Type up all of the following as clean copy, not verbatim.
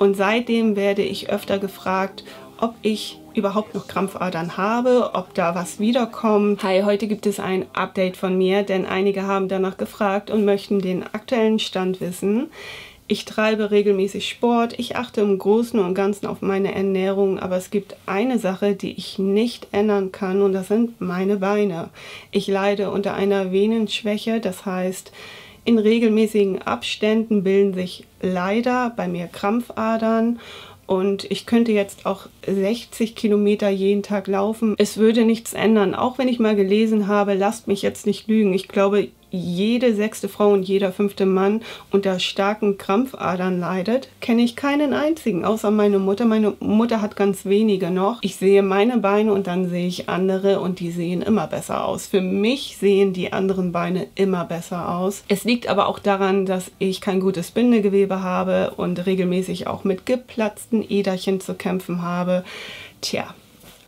Und seitdem werde ich öfter gefragt, ob ich überhaupt noch Krampfadern habe, ob da was wiederkommt. Hi, heute gibt es ein Update von mir, denn einige haben danach gefragt und möchten den aktuellen Stand wissen. Ich treibe regelmäßig Sport, ich achte im Großen und Ganzen auf meine Ernährung, aber es gibt eine Sache, die ich nicht ändern kann, und das sind meine Beine. Ich leide unter einer Venenschwäche, das heißt, in regelmäßigen Abständen bilden sich leider bei mir Krampfadern. Und ich könnte jetzt auch 60 Kilometer jeden Tag laufen. Es würde nichts ändern, auch wenn ich mal gelesen habe, lasst mich jetzt nicht lügen. Ich glaube, jede 6. Frau und jeder 5. Mann unter starken Krampfadern leidet. Kenne ich keinen einzigen, außer meine Mutter. Meine Mutter hat ganz wenige noch. Ich sehe meine Beine und dann sehe ich andere und die sehen immer besser aus. Für mich sehen die anderen Beine immer besser aus. Es liegt aber auch daran, dass ich kein gutes Bindegewebe habe und regelmäßig auch mit geplatzten Äderchen zu kämpfen habe. Tja.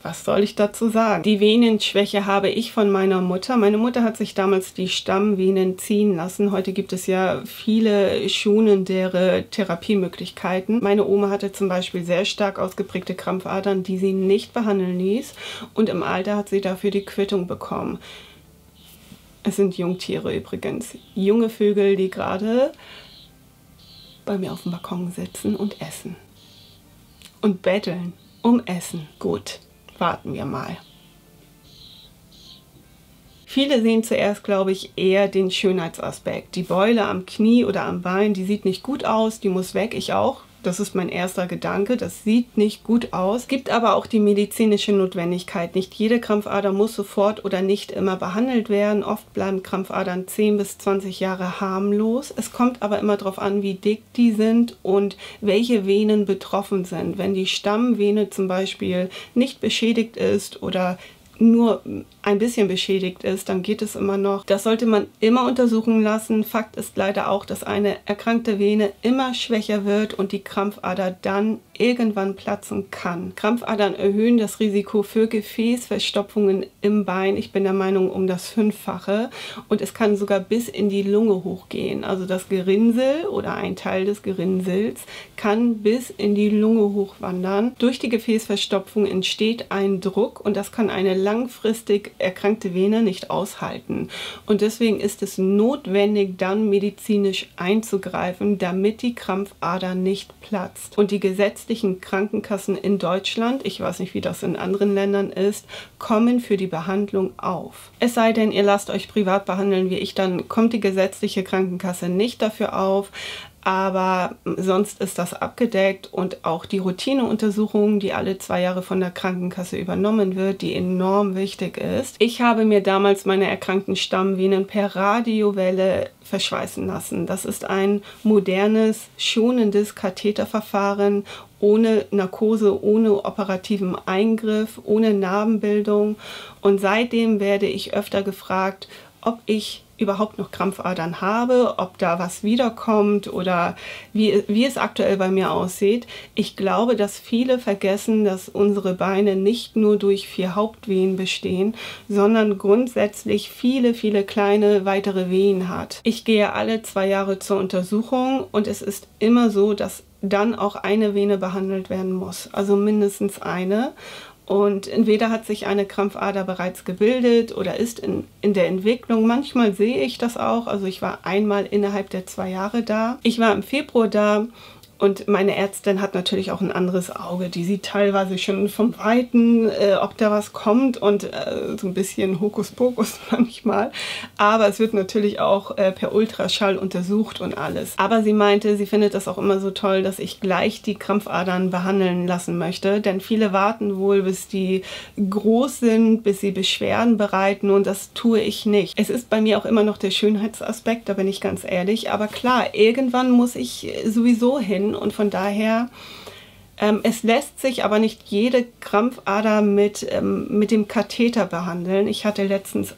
Was soll ich dazu sagen? Die Venenschwäche habe ich von meiner Mutter. Meine Mutter hat sich damals die Stammvenen ziehen lassen. Heute gibt es ja viele schonendere Therapiemöglichkeiten. Meine Oma hatte zum Beispiel sehr stark ausgeprägte Krampfadern, die sie nicht behandeln ließ. Und im Alter hat sie dafür die Quittung bekommen. Es sind Jungtiere übrigens. Junge Vögel, die gerade bei mir auf dem Balkon sitzen und essen. Und betteln um Essen. Gut. Warten wir mal. Viele sehen zuerst, glaube ich, eher den Schönheitsaspekt. Die Beule am Knie oder am Bein, die sieht nicht gut aus, die muss weg, ich auch. Das ist mein erster Gedanke, das sieht nicht gut aus. Gibt aber auch die medizinische Notwendigkeit. Nicht jede Krampfader muss sofort oder nicht immer behandelt werden. Oft bleiben Krampfadern 10 bis 20 Jahre harmlos. Es kommt aber immer darauf an, wie dick die sind und welche Venen betroffen sind. Wenn die Stammvene zum Beispiel nicht beschädigt ist oder nur ein bisschen beschädigt ist, dann geht es immer noch. Das sollte man immer untersuchen lassen. Fakt ist leider auch, dass eine erkrankte Vene immer schwächer wird und die Krampfader dann irgendwann platzen kann. Krampfadern erhöhen das Risiko für Gefäßverstopfungen im Bein. Ich bin der Meinung um das 5-fache, und es kann sogar bis in die Lunge hochgehen. Also das Gerinnsel oder ein Teil des Gerinnsels kann bis in die Lunge hochwandern. Durch die Gefäßverstopfung entsteht ein Druck und das kann eine langfristig erkrankte Vene nicht aushalten. Und deswegen ist es notwendig, dann medizinisch einzugreifen, damit die Krampfader nicht platzt. Und die gesetzlichen Krankenkassen in Deutschland, ich weiß nicht, wie das in anderen Ländern ist, kommen für die Behandlung auf. Es sei denn, ihr lasst euch privat behandeln wie ich, dann kommt die gesetzliche Krankenkasse nicht dafür auf. Aber sonst ist das abgedeckt, und auch die Routineuntersuchung, die alle 2 Jahre von der Krankenkasse übernommen wird, die enorm wichtig ist. Ich habe mir damals meine erkrankten Stammvenen per Radiowelle verschweißen lassen. Das ist ein modernes, schonendes Katheterverfahren, ohne Narkose, ohne operativen Eingriff, ohne Narbenbildung. Und seitdem werde ich öfter gefragt, ob ich überhaupt noch Krampfadern habe, ob da was wiederkommt oder wie es aktuell bei mir aussieht. Ich glaube, dass viele vergessen, dass unsere Beine nicht nur durch 4 Hauptvenen bestehen, sondern grundsätzlich viele, viele kleine weitere Venen hat. Ich gehe alle 2 Jahre zur Untersuchung und es ist immer so, dass dann auch eine Vene behandelt werden muss, also mindestens eine. Und entweder hat sich eine Krampfader bereits gebildet oder ist in der Entwicklung. Manchmal sehe ich das auch. Also ich war einmal innerhalb der 2 Jahre da. Ich war im Februar da. Und meine Ärztin hat natürlich auch ein anderes Auge. Die sieht teilweise schon vom Weiten, ob da was kommt, und so ein bisschen Hokuspokus manchmal. Aber es wird natürlich auch per Ultraschall untersucht und alles. Aber sie meinte, sie findet das auch immer so toll, dass ich gleich die Krampfadern behandeln lassen möchte. Denn viele warten wohl, bis die groß sind, bis sie Beschwerden bereiten, und das tue ich nicht. Es ist bei mir auch immer noch der Schönheitsaspekt, da bin ich ganz ehrlich. Aber klar, irgendwann muss ich sowieso hin. Und von daher, es lässt sich aber nicht jede Krampfader mit dem Katheter behandeln. Ich hatte letztens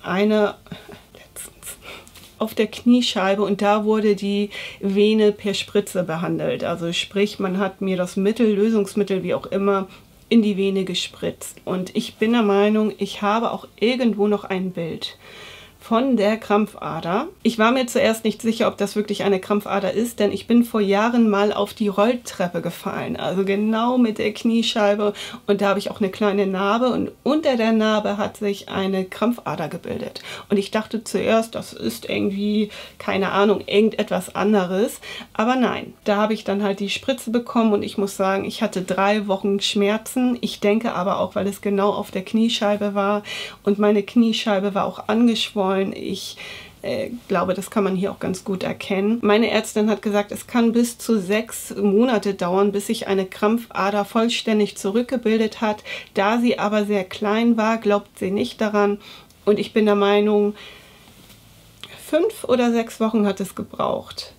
auf der Kniescheibe, und da wurde die Vene per Spritze behandelt. Also sprich, man hat mir das Lösungsmittel, wie auch immer, in die Vene gespritzt. Und ich bin der Meinung, ich habe auch irgendwo noch ein Bild von der Krampfader. Ich war mir zuerst nicht sicher, ob das wirklich eine Krampfader ist, denn ich bin vor Jahren mal auf die Rolltreppe gefallen, also genau mit der Kniescheibe, und da habe ich auch eine kleine Narbe und unter der Narbe hat sich eine Krampfader gebildet. Und ich dachte zuerst, das ist irgendwie, keine Ahnung, irgendetwas anderes, aber nein, da habe ich dann halt die Spritze bekommen und ich muss sagen, ich hatte 3 Wochen Schmerzen. Ich denke aber auch, weil es genau auf der Kniescheibe war und meine Kniescheibe war auch angeschwollen. Ich glaube, das kann man hier auch ganz gut erkennen. Meine Ärztin hat gesagt, es kann bis zu 6 Monate dauern, bis sich eine Krampfader vollständig zurückgebildet hat. Da sie aber sehr klein war, glaubt sie nicht daran. Und ich bin der Meinung, 5 oder 6 Wochen hat es gebraucht.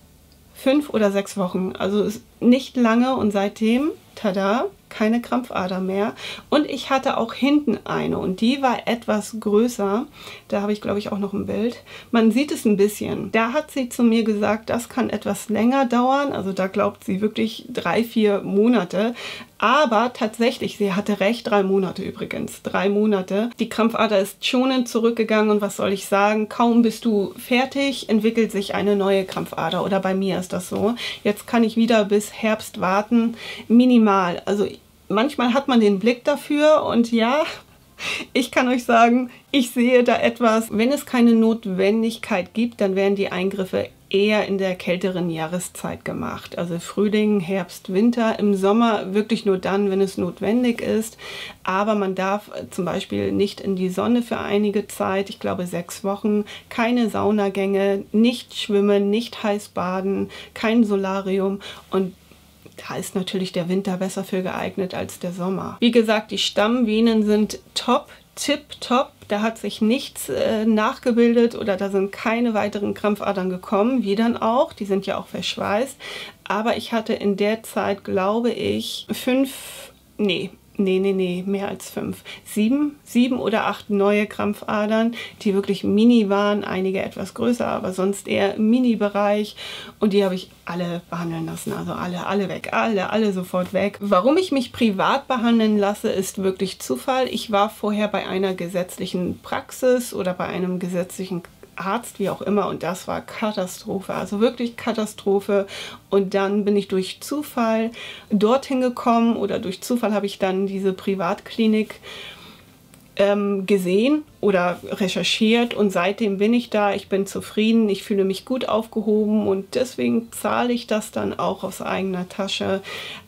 5 oder 6 Wochen, also nicht lange, und seitdem, tada, keine Krampfader mehr. Und ich hatte auch hinten eine und die war etwas größer. Da habe ich, glaube ich, auch noch ein Bild. Man sieht es ein bisschen. Da hat sie zu mir gesagt, das kann etwas länger dauern. Also da glaubt sie wirklich 3, 4 Monate. Aber tatsächlich, sie hatte recht, 3 Monate übrigens. 3 Monate. Die Krampfader ist schonend zurückgegangen und was soll ich sagen? Kaum bist du fertig, entwickelt sich eine neue Krampfader. Oder bei mir ist das so. Jetzt kann ich wieder bis Herbst warten. Minimal. Also manchmal hat man den Blick dafür und ja, ich kann euch sagen, ich sehe da etwas. Wenn es keine Notwendigkeit gibt, dann werden die Eingriffe eher in der kälteren Jahreszeit gemacht. Also Frühling, Herbst, Winter. Im Sommer wirklich nur dann, wenn es notwendig ist. Aber man darf zum Beispiel nicht in die Sonne für einige Zeit, ich glaube 6 Wochen, keine Saunagänge, nicht schwimmen, nicht heiß baden, kein Solarium und da ist natürlich der Winter besser für geeignet als der Sommer. Wie gesagt, die Stammvenen sind top, tipptopp. Da hat sich nichts nachgebildet oder da sind keine weiteren Krampfadern gekommen. Wie dann auch, die sind ja auch verschweißt. Aber ich hatte in der Zeit, glaube ich, mehr als 5. 7 oder 8 neue Krampfadern, die wirklich mini waren, einige etwas größer, aber sonst eher im Mini-Bereich. Und die habe ich alle behandeln lassen, also alle weg, alle sofort weg. Warum ich mich privat behandeln lasse, ist wirklich Zufall. Ich war vorher bei einer gesetzlichen Praxis oder bei einem gesetzlichen Arzt, wie auch immer, und das war Katastrophe, also wirklich Katastrophe. Und dann bin ich durch Zufall dorthin gekommen oder durch Zufall habe ich dann diese Privatklinik gesehen oder recherchiert und seitdem bin ich da, ich bin zufrieden, ich fühle mich gut aufgehoben und deswegen zahle ich das dann auch aus eigener Tasche.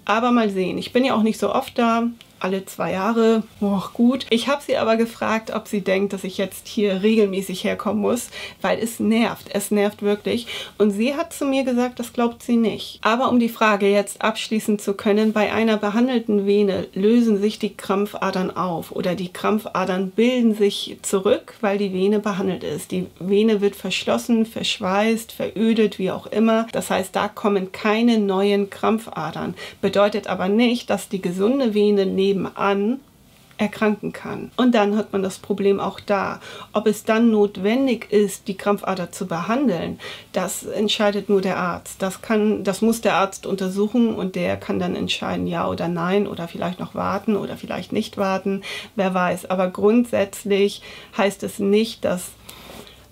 Aber mal sehen, ich bin ja auch nicht so oft da, alle 2 Jahre, gut. Ich habe sie aber gefragt, ob sie denkt, dass ich jetzt hier regelmäßig herkommen muss, weil es nervt wirklich. Und sie hat zu mir gesagt, das glaubt sie nicht. Aber um die Frage jetzt abschließen zu können, bei einer behandelten Vene lösen sich die Krampfadern auf oder die Krampfadern bilden sich zurück, weil die Vene behandelt ist. Die Vene wird verschlossen, verschweißt, verödet, wie auch immer. Das heißt, da kommen keine neuen Krampfadern. Bedeutet aber nicht, dass die gesunde Vene nebenan erkranken kann. Und dann hat man das Problem auch da. Ob es dann notwendig ist, die Krampfader zu behandeln, das entscheidet nur der Arzt. Das muss der Arzt untersuchen und der kann dann entscheiden, ja oder nein oder vielleicht noch warten oder vielleicht nicht warten, wer weiß. Aber grundsätzlich heißt es nicht, dass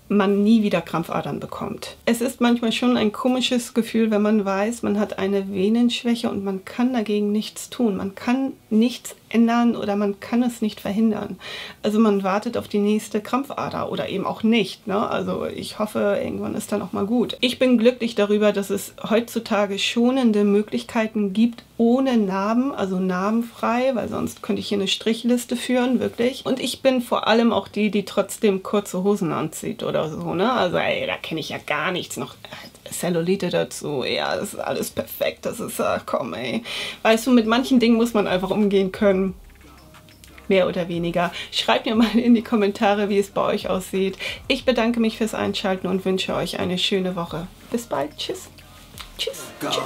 man nie wieder Krampfadern bekommt. Es ist manchmal schon ein komisches Gefühl, wenn man weiß, man hat eine Venenschwäche und man kann dagegen nichts tun. Man kann nichts ändern oder man kann es nicht verhindern. Also man wartet auf die nächste Krampfader oder eben auch nicht, ne? Also ich hoffe, irgendwann ist dann auch mal gut. Ich bin glücklich darüber, dass es heutzutage schonende Möglichkeiten gibt, ohne Narben, also narbenfrei, weil sonst könnte ich hier eine Strichliste führen, wirklich. Und ich bin vor allem auch die trotzdem kurze Hosen anzieht oder so, ne? Also ey, da kenne ich ja gar nichts noch. Cellulite dazu, ja, das ist alles perfekt, das ist, ach komm ey. Weißt du, mit manchen Dingen muss man einfach umgehen können. Mehr oder weniger. Schreibt mir mal in die Kommentare, wie es bei euch aussieht. Ich bedanke mich fürs Einschalten und wünsche euch eine schöne Woche. Bis bald. Tschüss. Tschüss. Tschüss.